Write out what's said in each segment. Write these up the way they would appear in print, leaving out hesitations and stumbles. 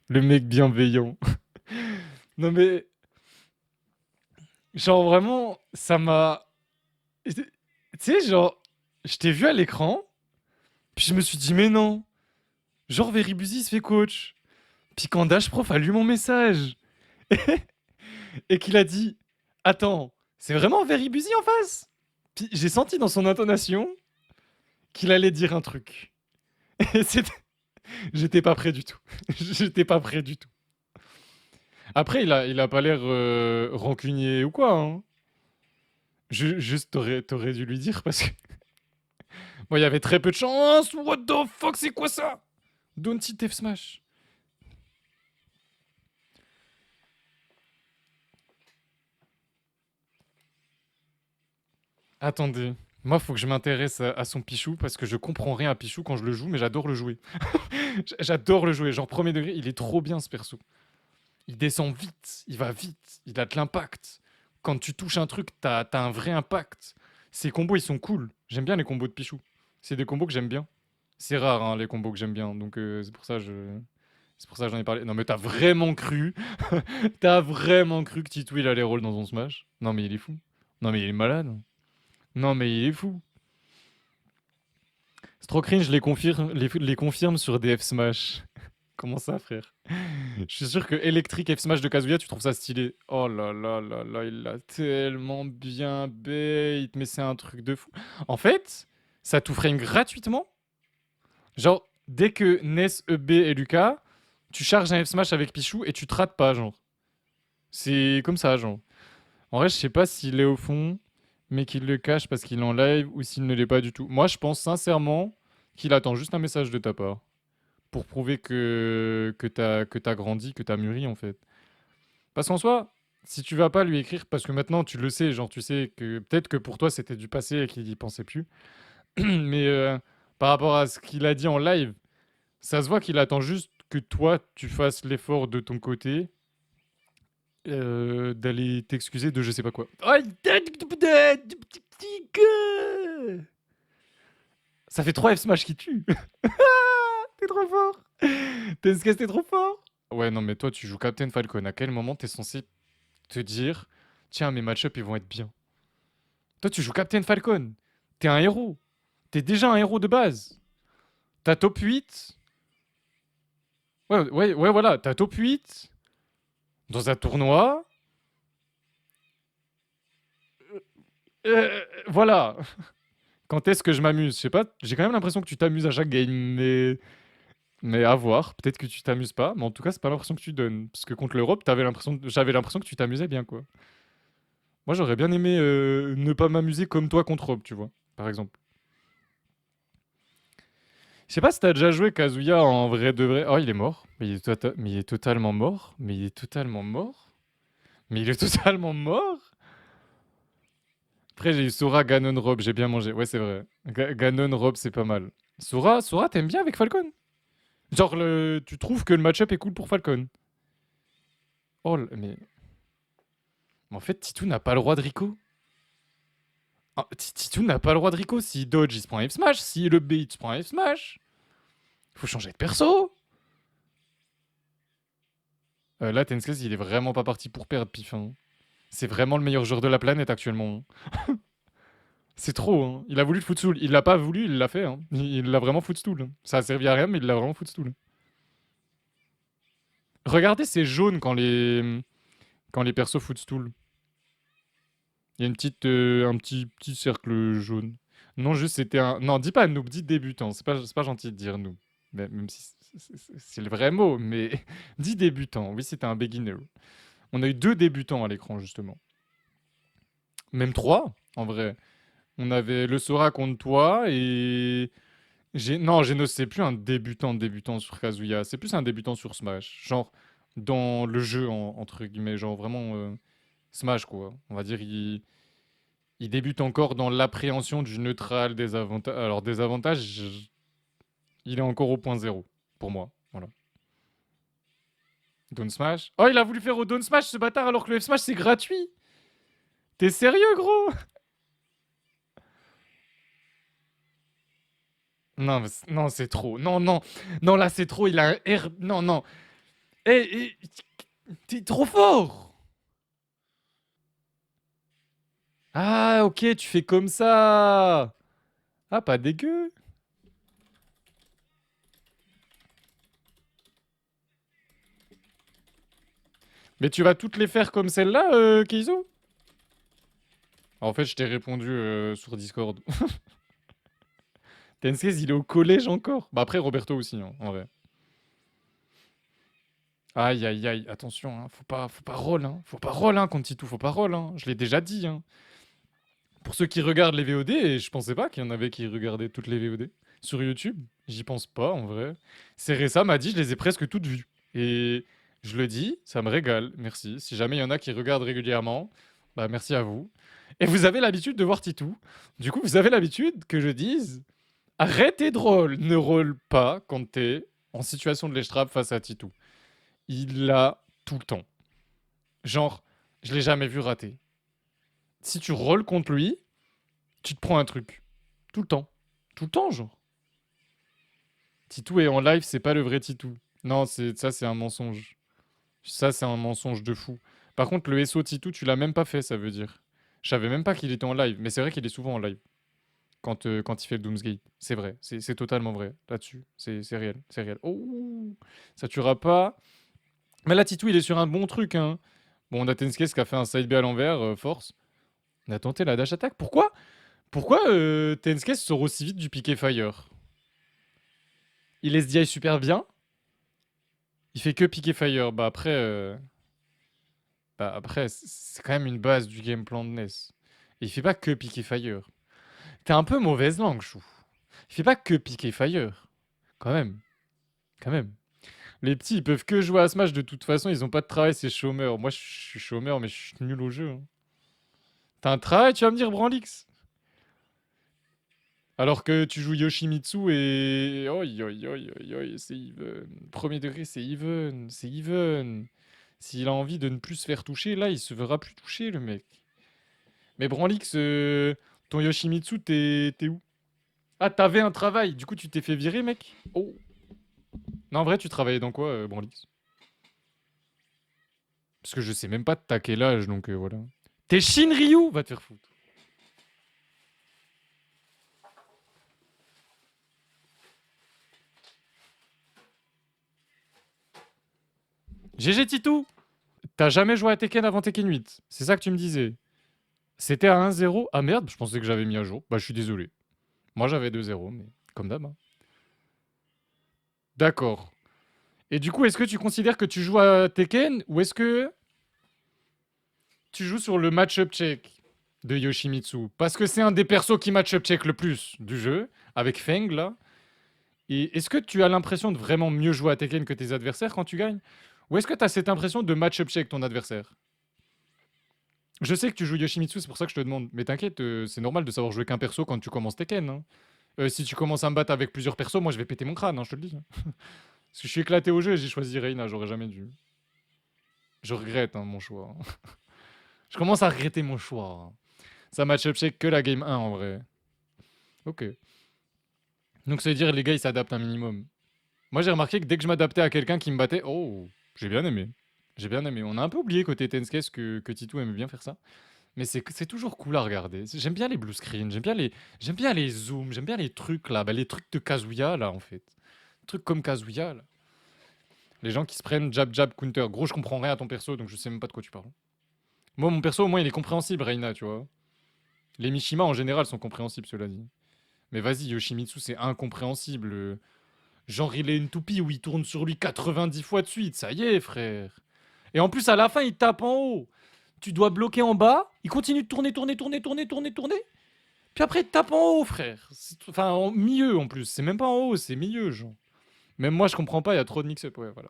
Le mec bienveillant. Non mais, genre vraiment, ça m'a... Tu sais, genre, je t'ai vu à l'écran, puis je me suis dit, mais non, genre Veribuzy se fait coach. Puis quand Dash Prof a lu mon message, et qu'il a dit, attends, c'est vraiment Veribuzy en face? Puis j'ai senti dans son intonation qu'il allait dire un truc. Et c'était... J'étais pas prêt du tout. J'étais pas prêt du tout. Après, il a pas l'air rancunier ou quoi, hein. Juste, t'aurais dû lui dire parce que... Bon, il y avait très peu de chance. What the fuck, c'est quoi ça? Don't hit F Smash. Attendez. Moi, faut que je m'intéresse à son Pichou parce que je comprends rien à Pichou quand je le joue, mais j'adore le jouer. J'adore le jouer. Genre, premier degré, il est trop bien ce perso. Il descend vite, il va vite, il a de l'impact. Quand tu touches un truc, t'as un vrai impact. Ces combos, ils sont cool. J'aime bien les combos de Pichou. C'est des combos que j'aime bien. C'est rare, hein, les combos que j'aime bien. Donc, c'est pour ça c'est pour ça que j'en ai parlé. Non, mais t'as vraiment cru. T'as vraiment cru que Titouille allait roll dans son Smash. Non, mais il est fou. Non, mais il est malade. Non, mais il est fou. C'est trop cringe, les confirme sur des F Smash. Comment ça, frère? Je suis sûr que Electric F Smash de Kazuya, tu trouves ça stylé. Oh là là là là, il l'a tellement bien bait, mais c'est un truc de fou. En fait, ça tout frame gratuitement. Genre, dès que Ness, EB et Lucas, tu charges un F Smash avec Pichou et tu te rates pas, genre. C'est comme ça, genre. En vrai, je sais pas s'il est au fond, mais qu'il le cache parce qu'il est en live ou s'il ne l'est pas du tout. Moi, je pense sincèrement qu'il attend juste un message de ta part pour prouver que t'as grandi, que t'as mûri, en fait. Parce qu'en soi, si tu vas pas lui écrire, parce que maintenant tu le sais, genre tu sais que peut-être que pour toi c'était du passé et qu'il y pensait plus, mais par rapport à ce qu'il a dit en live, ça se voit qu'il attend juste que toi tu fasses l'effort de ton côté d'aller t'excuser de je sais pas quoi. Ça fait 3 F Smash qui tue. T'es trop fort. T'es trop fort. Ouais, non, mais toi, tu joues Captain Falcon. À quel moment t'es censé te dire, tiens, mes match-up, ils vont être bien? Toi, tu joues Captain Falcon. T'es un héros. T'es déjà un héros de base. T'as top 8. Ouais, ouais, ouais, voilà. T'as top 8 dans un tournoi. Voilà. Quand est-ce que je m'amuse? Je sais pas. J'ai quand même l'impression que tu t'amuses à chaque game, mais à voir. Peut-être que tu t'amuses pas, mais en tout cas, c'est pas l'impression que tu donnes. Parce que contre l'Europe, j'avais l'impression que tu t'amusais bien, quoi. Moi, j'aurais bien aimé ne pas m'amuser comme toi contre Rob, tu vois, par exemple. Je sais pas si t'as déjà joué Kazuya en vrai de vrai. Oh, il est mort. Mais il est totalement mort. Mais il est totalement mort. Mais il est totalement mort. Après, j'ai eu Sora, Ganon, Rob. J'ai bien mangé. Ouais, c'est vrai. Ganon, Rob, c'est pas mal. Sora, t'aimes bien avec Falcon? Genre, tu trouves que le match-up est cool pour Falcon? Oh, mais en fait, Titou n'a pas le droit de Rico. Ah, Titou n'a pas le droit de Rico. S'il dodge, il se prend un F-Smash. S'il le bait, il se prend un F-Smash. Faut changer de perso. Là, Tenskaz, il est vraiment pas parti pour perdre, Pif, hein. C'est vraiment le meilleur joueur de la planète actuellement, hein. C'est trop, hein. Il a voulu le footstool. Il l'a pas voulu, il l'a fait, hein. Il l'a vraiment footstool, hein. Ça a servi à rien, mais il l'a vraiment footstool. Regardez, c'est jaune quand les persos footstool. Il y a un petit cercle jaune. Non, juste c'était un. Non, dis pas noob, dis débutant. C'est pas gentil de dire noob. Même si c'est le vrai mot, mais dis débutant. Oui, c'était un beginner. On a eu 2 débutants à l'écran, justement. Même 3, en vrai. On avait le Sora contre toi et... Non, Genos, c'est plus un débutant sur Kazuya. C'est plus un débutant sur Smash. Genre, dans le jeu, entre guillemets. Genre, vraiment, Smash, quoi. On va dire, il débute encore dans l'appréhension du neutral des avantages. Alors, des avantages, il est encore au point zéro, pour moi. Voilà. Down Smash. Oh, il a voulu faire au Down Smash, ce bâtard, alors que le F Smash, c'est gratuit. T'es sérieux, gros? Non, non, c'est trop. Non, non. Non, là, c'est trop. Il a un R. Non, non. Eh, t'es trop fort! Ah, ok, tu fais comme ça! Ah, pas dégueu! Mais tu vas toutes les faire comme celle-là, Keizo? En fait, je t'ai répondu sur Discord. Tenskez, il est au collège encore. Bah après, Roberto aussi, hein, en vrai. Aïe, aïe, aïe, attention, hein, faut pas roll, hein. Faut pas roll, hein, contre Titou, faut pas roll, hein. Je l'ai déjà dit, hein. Pour ceux qui regardent les VOD, et je pensais pas qu'il y en avait qui regardaient toutes les VOD sur YouTube. J'y pense pas, en vrai. Ceresa m'a dit, je les ai presque toutes vues. Et je le dis, ça me régale, merci. Si jamais il y en a qui regardent régulièrement, bah merci à vous. Et vous avez l'habitude de voir Titou. Du coup, vous avez l'habitude que je dise, arrêtez de roll, ne roll pas quand t'es en situation de l'estrap face à Titou. Il l'a tout le temps. Genre, je l'ai jamais vu rater. Si tu rolls contre lui, tu te prends un truc. Tout le temps. Tout le temps, genre. Titou est en live, c'est pas le vrai Titou. Non, ça, c'est un mensonge. Ça, c'est un mensonge de fou. Par contre, le SO Titou, tu l'as même pas fait, ça veut dire. Je savais même pas qu'il était en live, mais c'est vrai qu'il est souvent en live quand il fait le Doomsgate. C'est vrai, c'est totalement vrai là-dessus. C'est réel, c'est réel. Oh, ça tuera pas. Mais là, Titou, il est sur un bon truc, hein. Bon, on a Tenskes qui a fait un side B à l'envers, force. On a tenté la dash attack. Pourquoi Tenskes sort aussi vite du piqué fire? Il SDI super bien. Il fait que piquer fire. Bah après, c'est quand même une base du game plan de Ness. Et il fait pas que piquer fire. T'es un peu mauvaise langue, chou. Il fait pas que piquer fire. Quand même. Quand même. Les petits, ils peuvent que jouer à Smash de toute façon. Ils ont pas de travail, c'est chômeur. Moi, je suis chômeur, mais je suis nul au jeu, hein. T'as un travail, tu vas me dire, Branlix? Alors que tu joues Yoshimitsu et... Oi, oi, oi, oi, oi, c'est even. Premier degré, c'est even. C'est even. S'il a envie de ne plus se faire toucher, là, il se verra plus toucher, le mec. Mais Branlix, ton Yoshimitsu, t'es où? Ah, t'avais un travail. Du coup, tu t'es fait virer, mec? Oh. Non, en vrai, tu travaillais dans quoi, Branlix? Parce que je sais même pas de ta quel âge, donc voilà. T'es Shinryu? Va te faire foutre. GG Titou! T'as jamais joué à Tekken avant Tekken 8. C'est ça que tu me disais. C'était à 1-0. Ah merde, je pensais que j'avais mis à jour. Bah, je suis désolé. Moi, j'avais 2-0, mais comme d'hab, hein. D'accord. Et du coup, est-ce que tu considères que tu joues à Tekken ou est-ce que tu joues sur le match-up check de Yoshimitsu? Parce que c'est un des persos qui match-up check le plus du jeu, avec Feng là. Et est-ce que tu as l'impression de vraiment mieux jouer à Tekken que tes adversaires quand tu gagnes? Ou est-ce que tu as cette impression de match-up check ton adversaire? Je sais que tu joues Yoshimitsu, c'est pour ça que je te demande. Mais t'inquiète, c'est normal de savoir jouer qu'un perso quand tu commences Tekken, hein. Si tu commences à me battre avec plusieurs persos, moi je vais péter mon crâne, hein, je te le dis, hein. Parce que je suis éclaté au jeu et j'ai choisi Reina, j'aurais jamais dû. Je regrette, hein, mon choix, hein. Je commence à regretter mon choix, hein. Ça match-up check que la game 1 en vrai. Ok. Donc ça veut dire les gars ils s'adaptent un minimum. Moi j'ai remarqué que dès que je m'adaptais à quelqu'un qui me battait, oh, j'ai bien aimé. J'ai bien aimé. On a un peu oublié côté Tenskes que Titou aimait bien faire ça. Mais c'est toujours cool à regarder. J'aime bien les blue screens, j'aime bien les zooms, j'aime bien les trucs là, bah, les trucs de Kazuya là en fait. Trucs comme Kazuya là. Les gens qui se prennent jab jab counter. Gros, je comprends rien à ton perso donc je sais même pas de quoi tu parles. Moi mon perso au moins il est compréhensible, Reina, tu vois. Les Mishima en général sont compréhensibles, cela dit. Mais vas-y, Yoshimitsu c'est incompréhensible. Genre il est une toupie où il tourne sur lui 90 fois de suite, ça y est frère. Et en plus à la fin il tape en haut. Tu dois bloquer en bas, il continue de tourner, tourner, tourner, tourner, tourner, tourner. Puis après, il tape en haut, frère. Enfin, en milieu en plus. C'est même pas en haut, c'est milieu, genre. Même moi, je comprends pas, il y a trop de mix-up. Ouais, voilà.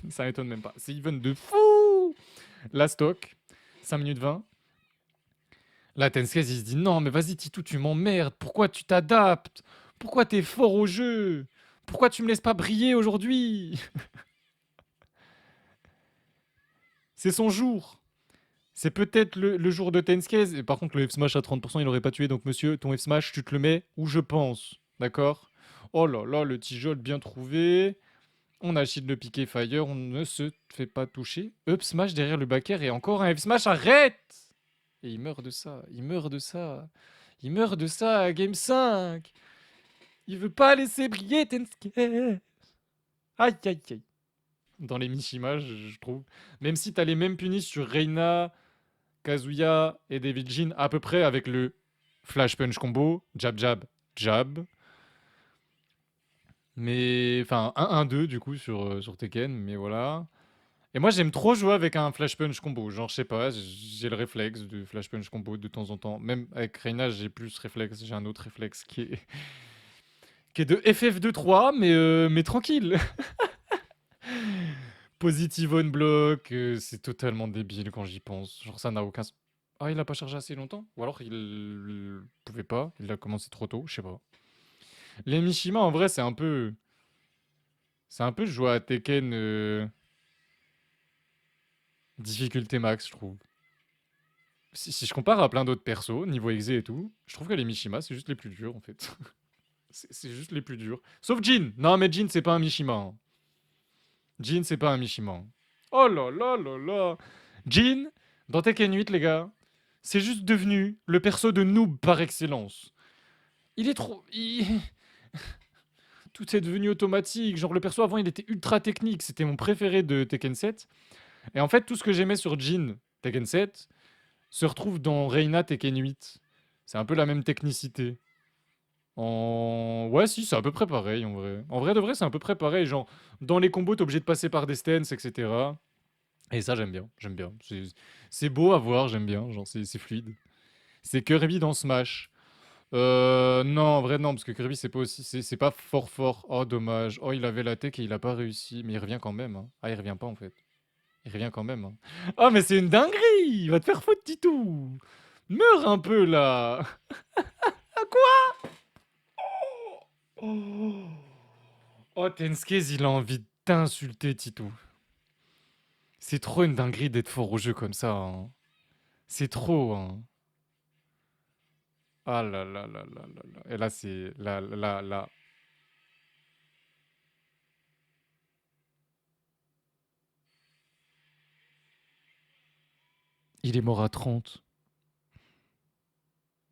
Ça m'étonne même pas. C'est even de fou. La stock, 5 minutes 20. Là, Tenskez, il se dit non, mais vas-y, Titou, tu m'emmerdes. Pourquoi tu t'adaptes? Pourquoi t'es fort au jeu? Pourquoi tu me laisses pas briller aujourd'hui? C'est son jour. C'est peut-être le jour de Tenskez. Et par contre, le F-Smash à 30%, il aurait pas tué. Donc, monsieur, ton F-Smash, tu te le mets où je pense. D'accord? Oh là là, le tijol bien trouvé. On achète le piqué fire, on ne se fait pas toucher. Up smash derrière le backer et encore un F smash, arrête! Et il meurt de ça, il meurt de ça. Il meurt de ça à Game 5. Il veut pas laisser briller Tensuke. Aïe aïe aïe. Dans les Mishima, je trouve. Même si t'as les mêmes punis sur Reina, Kazuya et David Jin, à peu près avec le flash punch combo, jab jab jab. Mais enfin 1-1-2 du coup sur Tekken, mais voilà. Et moi j'aime trop jouer avec un flash punch combo, genre je sais pas, j'ai le réflexe de flash punch combo de temps en temps. Même avec Reina j'ai plus ce réflexe, j'ai un autre réflexe qui est de FF2-3, mais tranquille. Positive on block, c'est totalement débile quand j'y pense. Genre ça n'a aucun... Ah il a pas chargé assez longtemps? Ou alors il pouvait pas, il a commencé trop tôt, je sais pas. Les Mishima en vrai c'est un peu... C'est un peu jouer à Tekken difficulté max je trouve. Si je compare à plein d'autres persos, niveau exe et tout, je trouve que les Mishima c'est juste les plus durs en fait. C'est juste les plus durs. Sauf Jin! Non mais Jin c'est pas un Mishima. Hein. Jin c'est pas un Mishima. Hein. Oh là là là là! Jin, dans Tekken 8 les gars, c'est juste devenu le perso de noob par excellence. Il est trop... Tout est devenu automatique. Genre le perso avant il était ultra technique. C'était mon préféré de Tekken 7. Et en fait tout ce que j'aimais sur Jin Tekken 7 se retrouve dans Reina Tekken 8. C'est un peu la même technicité. Ouais, si, c'est à peu près pareil en vrai. En vrai de vrai, c'est à peu près pareil. Genre, dans les combos, t'es obligé de passer par des stances, etc. Et ça, j'aime bien. J'aime bien. C'est beau à voir, j'aime bien. Genre, c'est fluide. C'est Kirby dans Smash. Non, en vrai, non, parce que Kirby, c'est pas aussi. C'est pas fort fort. Oh, dommage. Oh, il avait la tech et il a pas réussi. Mais il revient quand même. Hein. Ah, il revient pas en fait. Il revient quand même. Hein. Oh, mais c'est une dinguerie! Il va te faire foutre, Titou! Meurs un peu là! À quoi? Oh, oh Tenskez, il a envie de t'insulter, Titou. C'est trop une dinguerie d'être fort au jeu comme ça. Hein. C'est trop. Hein. Ah là là là là là là. Et là, c'est... Là, là, là. Il est mort à 30.